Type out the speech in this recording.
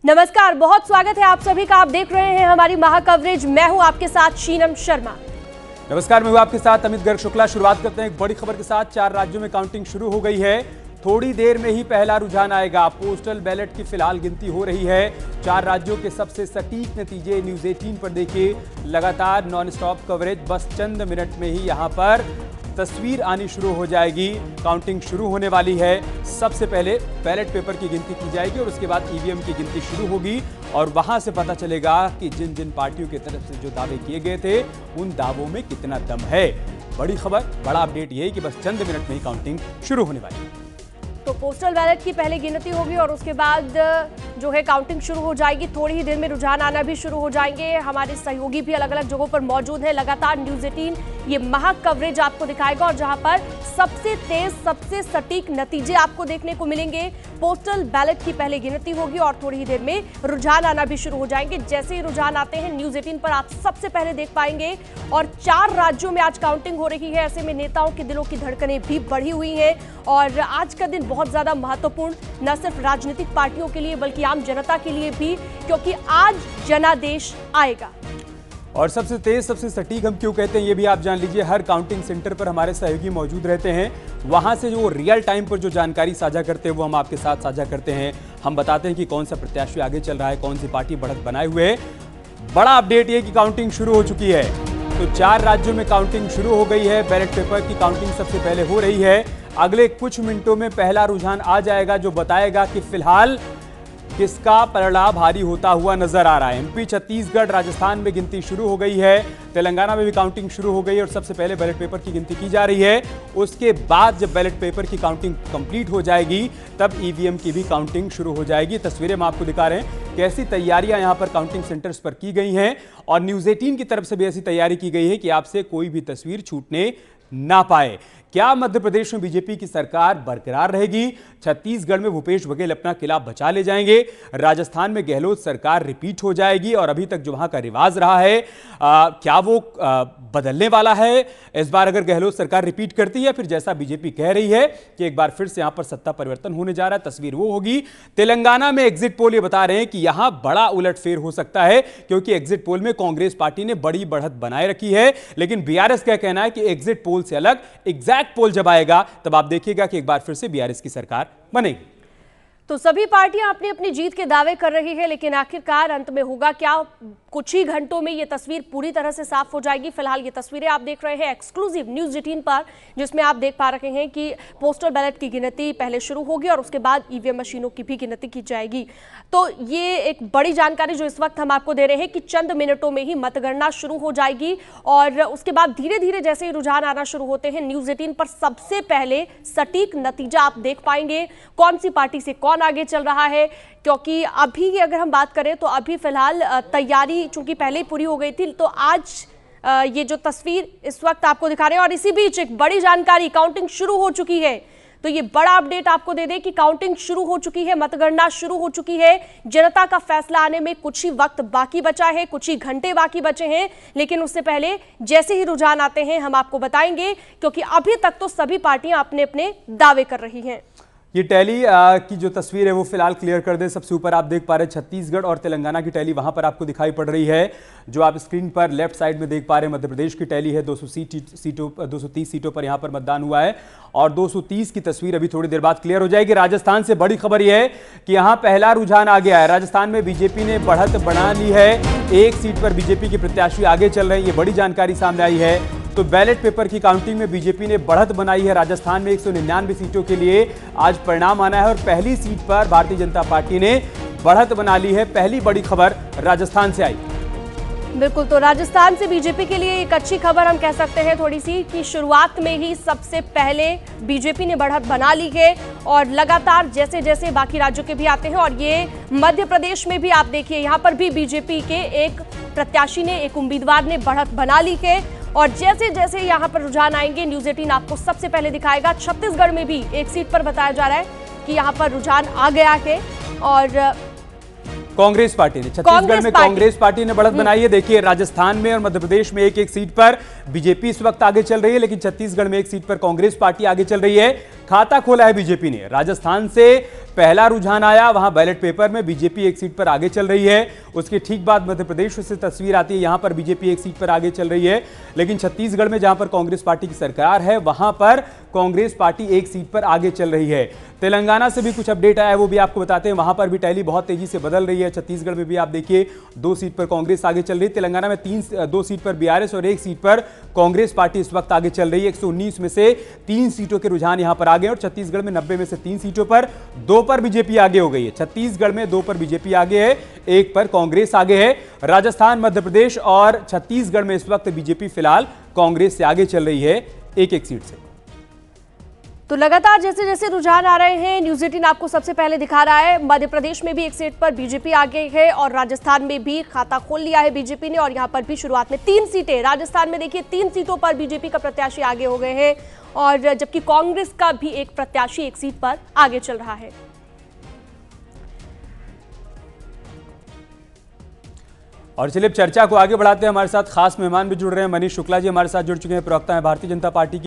नमस्कार, बहुत स्वागत है आप सभी का। आप देख रहे हैं हमारी महा कवरेज। मैं हूं आपके साथ शीनम शर्मा। नमस्कार, मैं हूं आपके साथ अमित गर्ग शुक्ला। शुरुआत करते हैं एक बड़ी खबर के साथ। 4 राज्यों में काउंटिंग शुरू हो गई है। थोड़ी देर में ही पहला रुझान आएगा। पोस्टल बैलेट की फिलहाल गिनती हो रही है। 4 राज्यों के सबसे सटीक नतीजे न्यूज 18 पर देखिए। लगातार नॉन स्टॉप कवरेज, बस चंद मिनट में ही यहां पर तस्वीर आनी शुरू हो जाएगी। काउंटिंग शुरू होने वाली है। सबसे पहले बैलेट पेपर की गिनती की जाएगी और उसके बाद ईवीएम की गिनती शुरू होगी और वहां से पता चलेगा कि जिन जिन पार्टियों की तरफ से जो दावे किए गए थे उन दावों में कितना दम है। बड़ी खबर, बड़ा अपडेट यही कि बस चंद मिनट में ही काउंटिंग शुरू होने वाली है। तो पोस्टल बैलेट की पहले गिनती होगी और उसके बाद जो है काउंटिंग शुरू हो जाएगी। थोड़ी ही देर में रुझान आना भी शुरू हो जाएंगे। हमारे सहयोगी भी अलग अलग जगहों पर मौजूद हैं। लगातार न्यूज 18 ये महा कवरेज आपको दिखाएगा और जहां पर सबसे तेज, सबसे सटीक नतीजे आपको देखने को मिलेंगे। पोस्टल बैलेट की पहले गिनती होगी और थोड़ी ही देर में रुझान आना भी शुरू हो जाएंगे। जैसे ही रुझान आते हैं न्यूज 18 पर आप सबसे पहले देख पाएंगे। और 4 राज्यों में आज काउंटिंग हो रही है। ऐसे में नेताओं के दिलों की धड़कनें भी बढ़ी हुई हैं और आज का दिन बहुत ज्यादा महत्वपूर्ण न सिर्फ राजनीतिक पार्टियों के लिए बल्कि आम जनता के लिए भी, क्योंकि आज जनादेश आएगा। और सबसे तेज, सबसे सटीक हम क्यों कहते हैं ये भी आप जान लीजिए। हर काउंटिंग सेंटर पर हमारे सहयोगी मौजूद रहते हैं। वहां से जो रियल टाइम पर जो जानकारी साझा करते हैं वो हम आपके साथ साझा करते हैं। हम बताते हैं कि कौन सा प्रत्याशी आगे चल रहा है, कौन सी पार्टी बढ़त बनाए हुए है। बड़ा अपडेट ये कि काउंटिंग शुरू हो चुकी है। तो 4 राज्यों में काउंटिंग शुरू हो गई है। बैलेट पेपर की काउंटिंग सबसे पहले हो रही है। अगले कुछ मिनटों में पहला रुझान आ जाएगा जो बताएगा कि फिलहाल किसका पलड़ा भारी होता हुआ नजर आ रहा है। एमपी, छत्तीसगढ़, राजस्थान में गिनती शुरू हो गई है। तेलंगाना में भी काउंटिंग शुरू हो गई है और सबसे पहले बैलेट पेपर की गिनती की जा रही है। उसके बाद जब बैलेट पेपर की काउंटिंग कंप्लीट हो जाएगी तब ईवीएम की भी काउंटिंग शुरू हो जाएगी। तस्वीरें हम आपको दिखा रहे हैं कैसी तैयारियां यहां पर काउंटिंग सेंटर्स पर की गई हैं और न्यूज 18 की तरफ से भी ऐसी तैयारी की गई है कि आपसे कोई भी तस्वीर छूटने ना पाए। क्या मध्य प्रदेश में बीजेपी की सरकार बरकरार रहेगी? छत्तीसगढ़ में भूपेश बघेल अपना किला बचा ले जाएंगे? राजस्थान में गहलोत सरकार रिपीट हो जाएगी और अभी तक जो वहां का रिवाज रहा है क्या वो बदलने वाला है इस बार अगर गहलोत सरकार रिपीट करती है? फिर जैसा बीजेपी कह रही है कि एक बार फिर से यहां पर सत्ता परिवर्तन होने जा रहा है, तस्वीर वो होगी। तेलंगाना में एग्जिट पोल ये बता रहे हैं कि यहां बड़ा उलटफेर हो सकता है क्योंकि एग्जिट पोल में कांग्रेस पार्टी ने बड़ी बढ़त बनाए रखी है। लेकिन बीआरएस का कहना है कि एग्जिट पोल से अलग एग्जैक्ट पोल जब आएगा तब आप देखिएगा कि एक बार फिर से बीआरएस की सरकार बनेगी। तो सभी पार्टियां अपनी अपनी जीत के दावे कर रही है, लेकिन आखिरकार अंत में होगा क्या? कुछ ही घंटों में ये तस्वीर पूरी तरह से साफ हो जाएगी। फिलहाल ये तस्वीरें आप देख रहे हैं एक्सक्लूसिव न्यूज 18 पर, जिसमें आप देख पा रहे हैं कि पोस्टल बैलेट की गिनती पहले शुरू होगी और उसके बाद ईवीएम मशीनों की भी गिनती की जाएगी। तो ये एक बड़ी जानकारी जो इस वक्त हम आपको दे रहे हैं कि चंद मिनटों में ही मतगणना शुरू हो जाएगी और उसके बाद धीरे धीरे जैसे ही रुझान आना शुरू होते हैं न्यूज 18 पर सबसे पहले सटीक नतीजा आप देख पाएंगे। कौन सी पार्टी से कौन आगे चल रहा है, क्योंकि अभी की अगर हम बात करें तो अभी फिलहाल तैयारी चूंकि पहले ही पूरी हो गई थी। तो आज ये जो तस्वीर इस वक्त आपको दिखा रहे हैं और इसी बीच एक बड़ी जानकारी, काउंटिंग शुरू हो चुकी है। तो ये बड़ा अपडेट आपको दे दें कि काउंटिंग शुरू हो चुकी है, मतगणना शुरू हो चुकी है। जनता का फैसला आने में कुछ ही वक्त बाकी बचा है, कुछ ही घंटे बाकी बचे हैं, लेकिन उससे पहले जैसे ही रुझान आते हैं हम आपको बताएंगे, क्योंकि अभी तक तो सभी पार्टियां अपने अपने दावे कर रही हैं। ये टैली की जो तस्वीर है वो फिलहाल क्लियर कर दे। सबसे ऊपर आप देख पा रहे हैं छत्तीसगढ़ और तेलंगाना की टैली वहां पर आपको दिखाई पड़ रही है। जो आप स्क्रीन पर लेफ्ट साइड में देख पा रहे हैं मध्य प्रदेश की टैली है। 230 सीटों पर यहां पर मतदान हुआ है और 230 की तस्वीर अभी थोड़ी देर बाद क्लियर हो जाएगी। राजस्थान से बड़ी खबर यह है कि यहां पहला रुझान आ गया है। राजस्थान में बीजेपी ने बढ़त बना ली है। 1 सीट पर बीजेपी के प्रत्याशी आगे चल रहे हैं, ये बड़ी जानकारी सामने आई है। तो बैलेट पेपर की काउंटिंग में बीजेपी ने बढ़त बनाई है। राजस्थान में 199 सीटों के लिए आज परिणाम आना है और पहली सीट पर भारतीय जनता पार्टी ने बढ़त बना ली है। पहली बड़ी खबर राजस्थान से आई। बिल्कुल, तो राजस्थान से बीजेपी के लिए एक अच्छी खबर हम कह सकते हैं थोड़ी सी कि शुरुआत में ही सबसे पहले बीजेपी ने बढ़त बना ली है और लगातार जैसे जैसे बाकी राज्यों के भी आते हैं और ये मध्य प्रदेश में भी आप देखिए यहाँ पर भी बीजेपी के एक प्रत्याशी ने, एक उम्मीदवार ने बढ़त बना ली है और जैसे जैसे यहाँ पर रुझान आएंगे न्यूज 18 आपको सबसे पहले दिखाएगा। छत्तीसगढ़ में भी एक सीट पर बताया जा रहा है कि यहाँ पर रुझान आ गया है और कांग्रेस पार्टी ने छत्तीसगढ़ में कांग्रेस पार्टी ने बढ़त बनाई है। देखिए राजस्थान में और मध्य प्रदेश में एक एक सीट पर बीजेपी इस वक्त आगे चल रही है, लेकिन छत्तीसगढ़ में एक सीट पर कांग्रेस पार्टी आगे चल रही है। खाता खोला है बीजेपी ने। राजस्थान से पहला रुझान आया, वहां बैलेट पेपर में बीजेपी एक सीट पर आगे चल रही है। उसके ठीक बाद मध्य प्रदेश से तस्वीर आती है, यहां पर बीजेपी एक सीट पर आगे चल रही है। लेकिन छत्तीसगढ़ में जहां पर कांग्रेस पार्टी की सरकार है, वहां पर कांग्रेस पार्टी एक सीट पर आगे चल रही है। तेलंगाना से भी कुछ अपडेट आया है, वो भी आपको बताते हैं। वहां पर भी टैली बहुत तेजी से बदल रही है। छत्तीसगढ़ में भी आप देखिए 2 सीट पर कांग्रेस आगे चल रही है। तेलंगाना में 2 सीट पर बीआरएस और 1 सीट पर कांग्रेस पार्टी इस वक्त आगे चल रही है। 119 में से 3 सीटों के रुझान यहां पर आ गए और छत्तीसगढ़ में 90 में से 3 सीटों पर 2 पर बीजेपी आगे हो गई है। छत्तीसगढ़ में 2 पर बीजेपी आगे है, 1 पर कांग्रेस आगे है। राजस्थान, मध्य प्रदेश और छत्तीसगढ़ में इस वक्त बीजेपी फिलहाल कांग्रेस से आगे चल रही है, एक सीट से। तो लगातार जैसे जैसे रुझान आ रहे हैं, न्यूज़ 18 आपको सबसे पहले दिखा रहा है मध्य प्रदेश में भी एक सीट पर बीजेपी आगे है और राजस्थान में भी खाता खोल लिया है बीजेपी ने। और यहां पर भी शुरुआत में 3 सीटें, राजस्थान में देखिए 3 सीटों पर बीजेपी का प्रत्याशी आगे हो गए हैं और जबकि कांग्रेस का भी एक प्रत्याशी एक सीट पर आगे चल रहा है। और चलिए अब चर्चा को आगे बढ़ाते हैं। हमारे साथ खास मेहमान भी जुड़ रहे हैं। मनीष शुक्ला जी हमारे साथ जुड़ चुके हैं, प्रवक्ता हैं भारतीय जनता पार्टी के।